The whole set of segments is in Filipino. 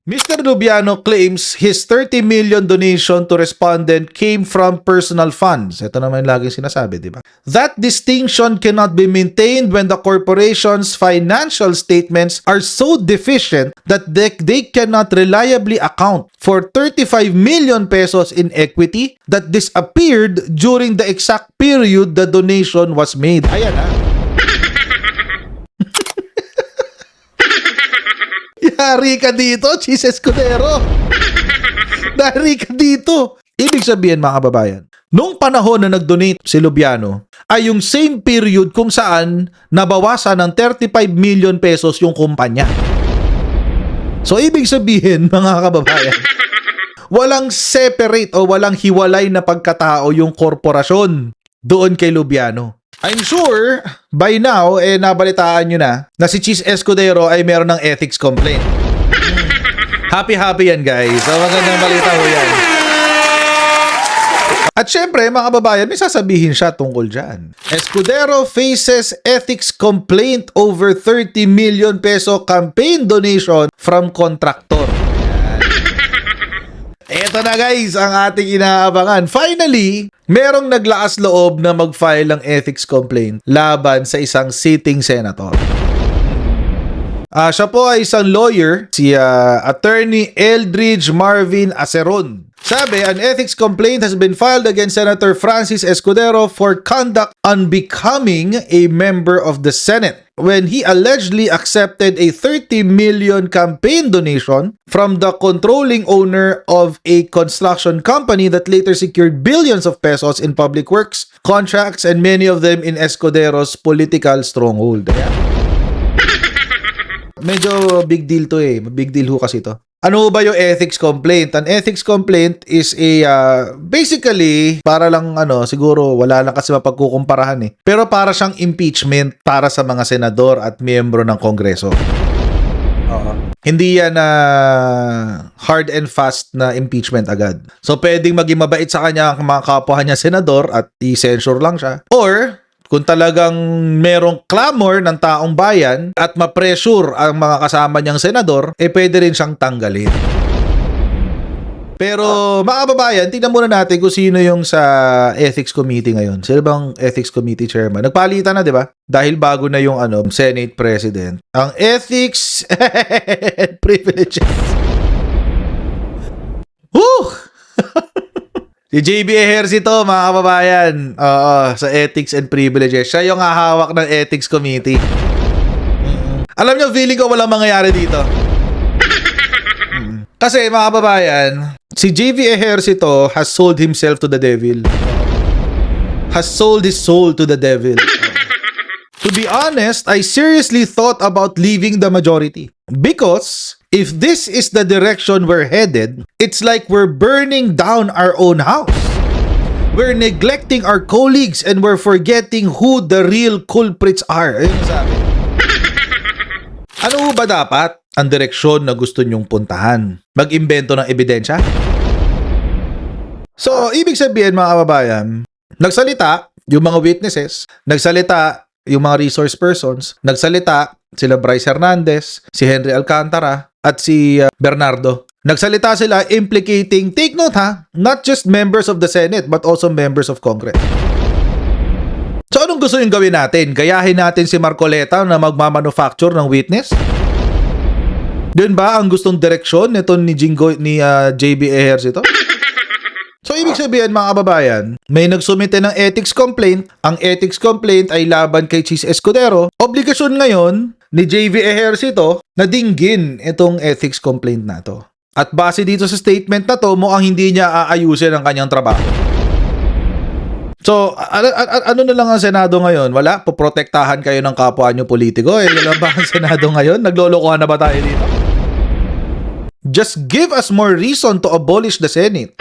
Mr. Lubiano claims his 30 million donation to respondent came from personal funds. Ito naman laging sinasabi, di ba? That distinction cannot be maintained when the corporation's financial statements are so deficient that they cannot reliably account for 35 million pesos in equity that disappeared during the exact period the donation was made. Ayan ha. Yari ka dito, Chis Escudero. Dari ka dito. Ibig sabihin mga kababayan, nung panahon na nag-donate si Lubiano, ay yung same period kung saan nabawasan ng 35 million pesos yung kumpanya. So ibig sabihin mga kababayan, walang separate o walang hiwalay na pagkatao yung korporasyon doon kay Lubiano. I'm sure, by now, nabalitaan nyo na si Chis Escudero ay meron ng ethics complaint. Happy yan, guys. So, magandang balita ho yan. At syempre, mga kababayan, may sasabihin siya tungkol dyan. Escudero faces ethics complaint over 30 million peso campaign donation from contractor. Eto na guys, ang ating inaabangan. Finally, merong naglakas loob na mag-file ng ethics complaint laban sa isang sitting senator. Siya po ay isang lawyer, si Attorney Eldridge Marvin Aceron. Sabi, an ethics complaint has been filed against Senator Francis Escudero for conduct unbecoming a member of the Senate when he allegedly accepted a 30 million campaign donation from the controlling owner of a construction company that later secured billions of pesos in public works contracts and many of them in Escudero's political stronghold. Medyo big deal to Big deal ho kasi to. Ano ba yung ethics complaint? An ethics complaint is a basically para lang siguro wala lang kasi mapagkukumparahan Pero para siyang impeachment para sa mga senador at miyembro ng Kongreso. Hindi yan hard and fast na impeachment agad. So pwedeng maging mabait sa kanya ang mga kapwa niya senador at i-censure lang siya. Or kung talagang merong clamor ng taong bayan at ma-pressure ang mga kasama niyang senador, pwede rin siyang tanggalin. Pero mga kababayan, tingnan muna natin kung sino yung sa ethics committee ngayon. Sino bang ethics committee chairman? Nagpalitan na, di ba? Dahil bago na yung Senate President. Ang ethics privileges. Woo! Si JB Ejercito, mga kababayan, sa Ethics and Privileges. Siya yung hahawak ng Ethics Committee. Alam nyo, feeling ko walang mangyayari dito. Kasi, mga kababayan, si JB Ejercito has sold himself to the devil. Has sold his soul to the devil. To be honest, I seriously thought about leaving the majority. Because if this is the direction we're headed, it's like we're burning down our own house. We're neglecting our colleagues and we're forgetting who the real culprits are. Ayun ang sabi. Ano ba dapat ang direksyon na gusto nyong puntahan? Mag-imbento ng ebidensya? So, ibig sabihin mga kababayan, nagsalita yung mga witnesses, nagsalita yung mga resource persons, nagsalita sila Bryce Hernandez, si Henry Alcantara, at si Bernardo. Nagsalita sila implicating, take note not just members of the Senate but also members of Congress. So anong gusto yung gawin natin? Gayahin natin si Marcoleta na magmamanufacture ng witness? Yun ba ang gustong direksyon nito ni JB Ejercito? So, ibig sabihin mga kababayan, may nagsumite ng ethics complaint. Ang ethics complaint ay laban kay Chis Escudero. Obligasyon ngayon ni JV Ejercito na dinggin itong ethics complaint na to. At base dito sa statement na to, mukhang hindi niya aayusin ang kanyang trabaho. So, ano na lang ang Senado ngayon? Wala? Poprotektahan kayo ng kapwa nyo politiko? Wala ba ang Senado ngayon? Naglolokohan na ba tayo dito? Just give us more reason to abolish the Senate.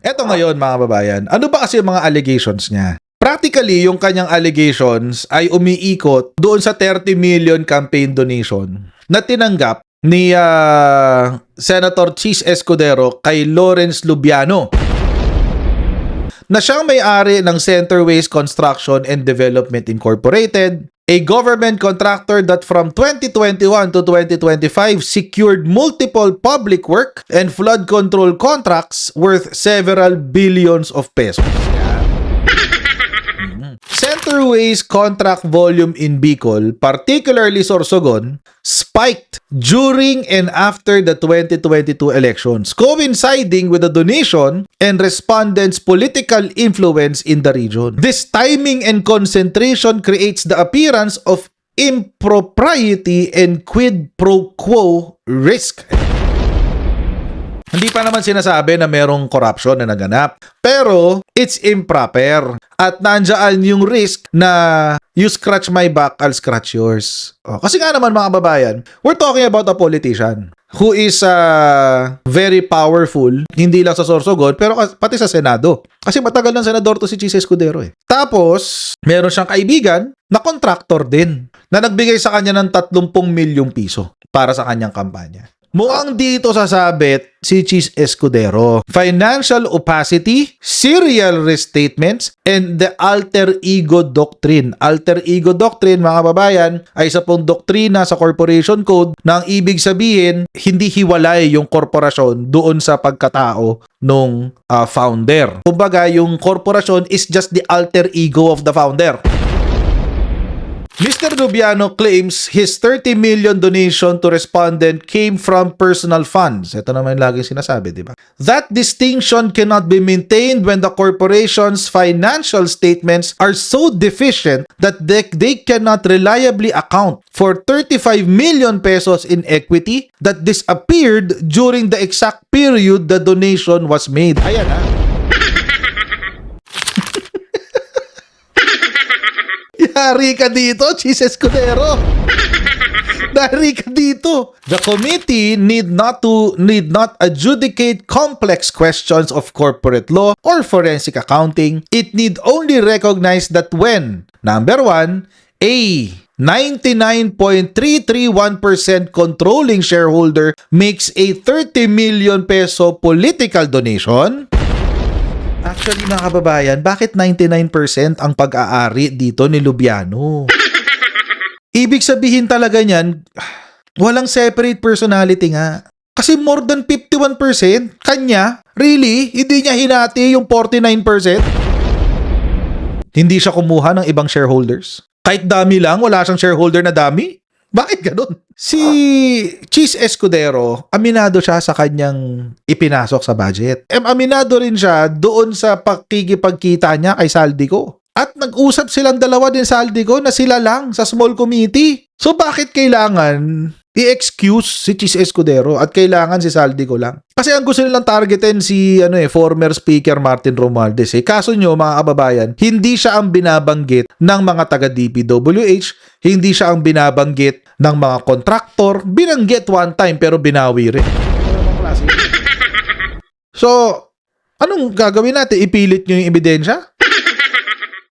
Eto ngayon mga kababayan, ano ba kasi yung mga allegations niya? Practically, yung kanyang allegations ay umiikot doon sa 30 million campaign donation na tinanggap ni Senator Chis Escudero kay Lawrence Lubiano na siyang may-ari ng Centerways Construction and Development Incorporated, a government contractor that from 2021 to 2025 secured multiple public work and flood control contracts worth several billions of pesos. Centerway's contract volume in Bicol, particularly Sorsogon, spiked during and after the 2022 elections, coinciding with the donation and respondents' political influence in the region. This timing and concentration creates the appearance of impropriety and quid pro quo risk. Hindi pa naman sinasabi na merong corruption na naganap. Pero, it's improper. At nandiyan yung risk na you scratch my back, I'll scratch yours. Kasi nga naman mga babayan, we're talking about a politician who is very powerful, hindi lang sa Sorsogon, pero pati sa Senado. Kasi matagal ng senador to si Chis Escudero eh. Tapos, meron siyang kaibigan na contractor din na nagbigay sa kanya ng 30 milyong piso para sa kanyang kampanya. Mukhang dito sasabit si Chis Escudero. Financial opacity, serial restatements, and the alter ego doctrine. Alter ego doctrine, mga babayan, ay isa pong doktrina sa Corporation Code na ang ibig sabihin, hindi hiwalay yung korporasyon doon sa pagkatao nung founder. Kumbaga, yung korporasyon is just the alter ego of the founder. Mr. Lubiano claims his 30 million donation to respondent came from personal funds. Ito naman yung laging sinasabi, di ba? That distinction cannot be maintained when the corporation's financial statements are so deficient that they cannot reliably account for 35 million pesos in equity that disappeared during the exact period the donation was made. Ayan ha. Yari ka dito, Chis Escudero. Yari ka dito. The committee need not adjudicate complex questions of corporate law or forensic accounting. It need only recognize that when, number 1, a 99.331% controlling shareholder makes a 30 million peso political donation. Actually, mga kababayan, bakit 99% ang pag-aari dito ni Lubiano? Ibig sabihin talaga niyan, walang separate personality nga. Kasi more than 51% kanya, really, hindi niya hinati yung 49%? Hindi siya kumuha ng ibang shareholders? Kahit dami lang, wala siyang shareholder na dami? Bakit ganun? Si Chis Escudero, aminado siya sa kanyang ipinasok sa budget. Aminado rin siya doon sa pakikipagkita niya kay Saldico. At nag-usap silang dalawa din Saldico na sila lang sa small committee. So bakit kailangan i-excuse si Chis Escudero at kailangan si Saldico lang? Kasi ang gusto nilang targetin si former Speaker Martin Romualdez. Kaso nyo mga kababayan, hindi siya ang binabanggit ng mga taga DPWH, hindi siya ang binabanggit ng mga kontraktor, binanggit one time pero binawi rin. So, anong gagawin natin? Ipilit nyo yung ebidensya?